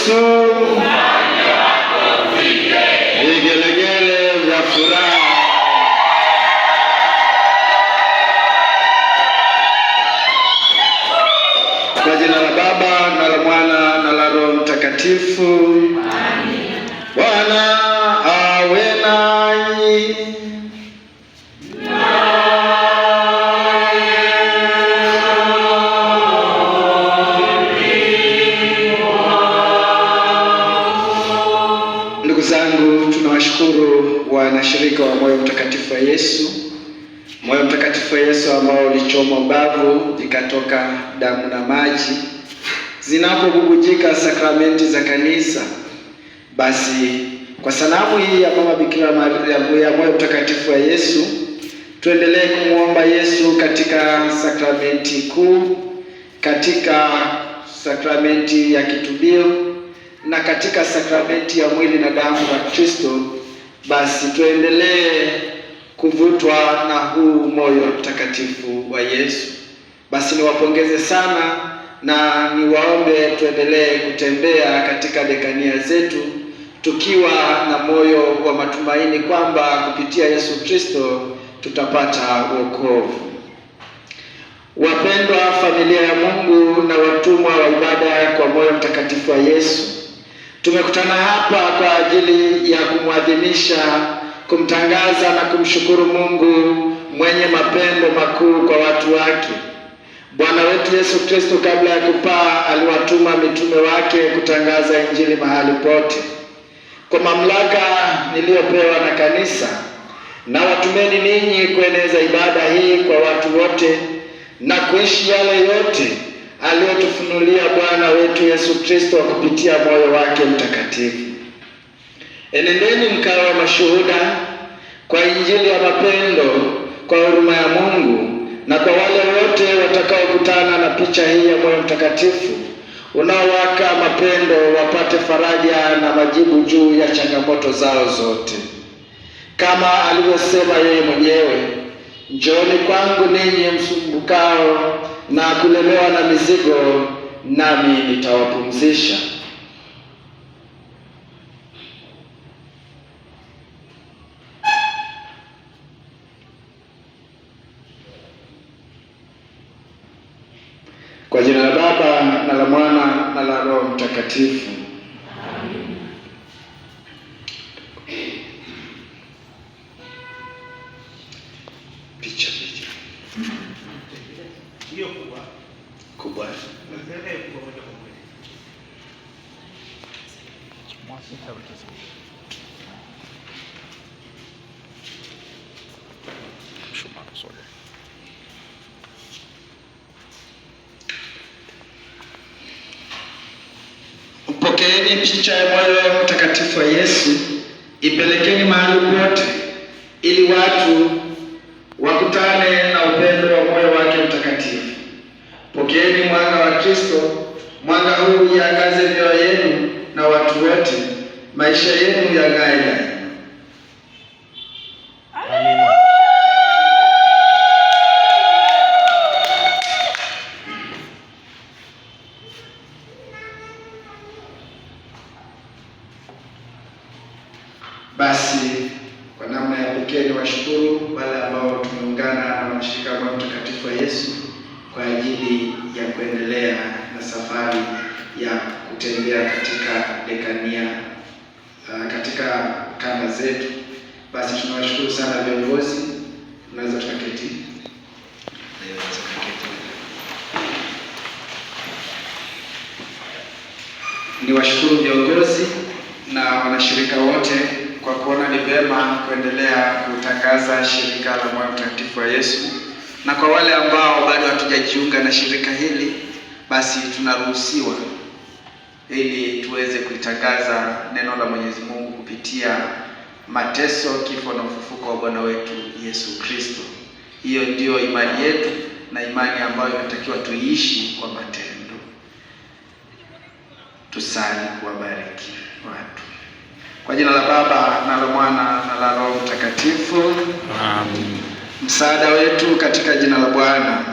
Yesu. Vigelegele vya furaha. Kwa jina la Baba na la Mwana na la Roho Mtakatifu. Amina. Bwana awe nanyi. Ndugu zangu, tunawashukuru wanashirika wa Moyo Mtakatifu wa Yesu. Moyo Mtakatifu wa Yesu ambao ulichomwa bavu ikatoka damu na maji. Zinapobubujika sakramenti za kanisa, basi kwa sanamu hii ya Mama Bikira Maria ya Moyo Mtakatifu wa Yesu, tuendelee kumwomba Yesu katika sakramenti kuu, katika sakramenti ya kitubio na katika sakramenti ya mwili na damu ya Kristo. Basi tuendelee kuvutwa na huu moyo mtakatifu wa Yesu. Basi niwapongeze sana na niwaombe tuendelee kutembea katika dekania zetu tukiwa na moyo wa matumaini kwamba kupitia Yesu Kristo tutapata wokovu. Wapendwa familia ya Mungu na watumwa wa ibada kwa Moyo Mtakatifu wa Yesu, tumekutana hapa kwa ajili ya kumwadhimisha, kumtangaza na kumshukuru Mungu mwenye mapendo makuu kwa watu wake. Bwana wetu Yesu Kristo kabla ya kupaa aliwatuma mitume wake kutangaza Injili mahali pote. Kwa mamlaka niliyopewa na kanisa, na watumeni ninyi kueneza ibada hii kwa watu wote na kuishi yale yote aliyotufunulia Bwana wetu Yesu Kristo kupitia moyo wake mtakatifu. Enendeni mkawa mashuhuda kwa Injili ya mapendo kwa huruma ya Mungu, na kwa wale wote watakaokutana na picha hii ya moyo mtakatifu unaowaka mapendo wapate faraja na majibu juu ya changamoto zao zote. Kama alivyosema yeye mwenyewe, njooni kwangu ninyi msumbukao na kulemewa na mizigo, nami nitawapumzisha. Kwa jina la Baba na la Mwana na la Roho Mtakatifu. Amen. Picha. Hiyo kubwa. Kubwa. Pokeeni picha ya Moyo Mtakatifu wa Yesu, ipelekeni mahali pote ili watu wakutane na upendo wa moyo wake mtakatifu. Pokeeni mwanga wa Kristo, mwanga huu uangaze mioyo yenu na watu wote, maisha yenu yang'ae daima. Amina. Basi kwa namna ya pekee niwashukuru wale ambao tumeungana na mashirika ya Moyo Mtakatifu wa Yesu kwa ajili ya kuendelea na safari ya kutembea katika dekania katika kanda zetu. Basi tunawashukuru sana viongozi. Unaweza tukaketi. Niwashukuru viongozi na wanashirika wote kwa kuona ni vema kuendelea kutangaza shirika la Moyo Mtakatifu wa Yesu. Na kwa wale ambao bado hatujajiunga na shirika hili, basi tunaruhusiwa ili tuweze kuitangaza neno la Mwenyezi Mungu kupitia mateso, kifo na ufufuko wa Bwana wetu Yesu Kristo. Hiyo ndio imani yetu na imani ambayo inatakiwa tuiishi kwa matendo. Tusali kuwabariki watu. Kwa jina la Baba na la Mwana na la Roho Mtakatifu. Amen. Msaada wetu katika jina la Bwana.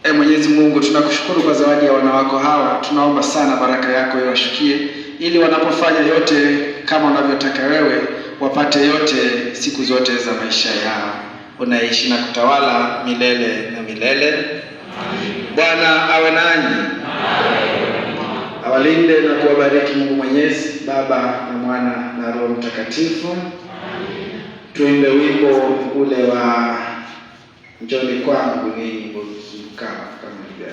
Mwenyezi Mungu, tunakushukuru kwa zawadi ya wanawako hawa. Tunaomba sana baraka yako iwashukie, ili wanapofanya yote kama unavyotaka wewe, wapate yote siku zote za maisha yao. Unaishi na kutawala milele na milele. Bwana awe nanyi, awalinde na kuwabariki Mungu Mwenyezi, Baba na Mwana na Roho Mtakatifu. Tuimbe wimbo ule wa njoni kwangu ninyi msumbuka kama hivi.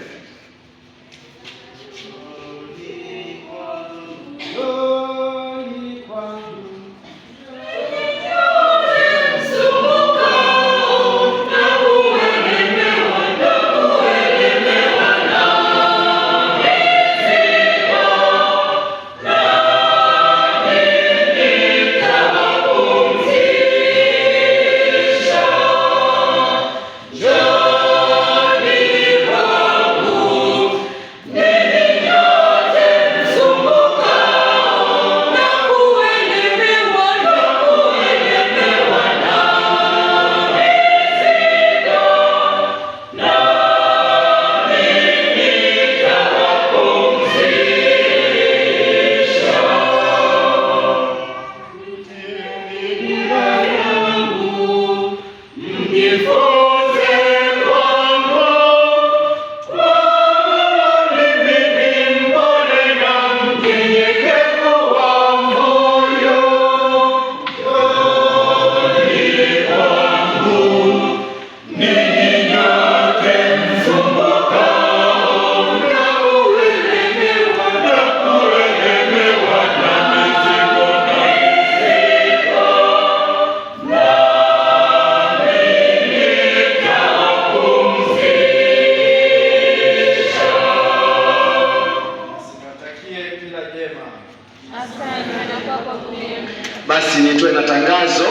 Basi nitoe na tangazo.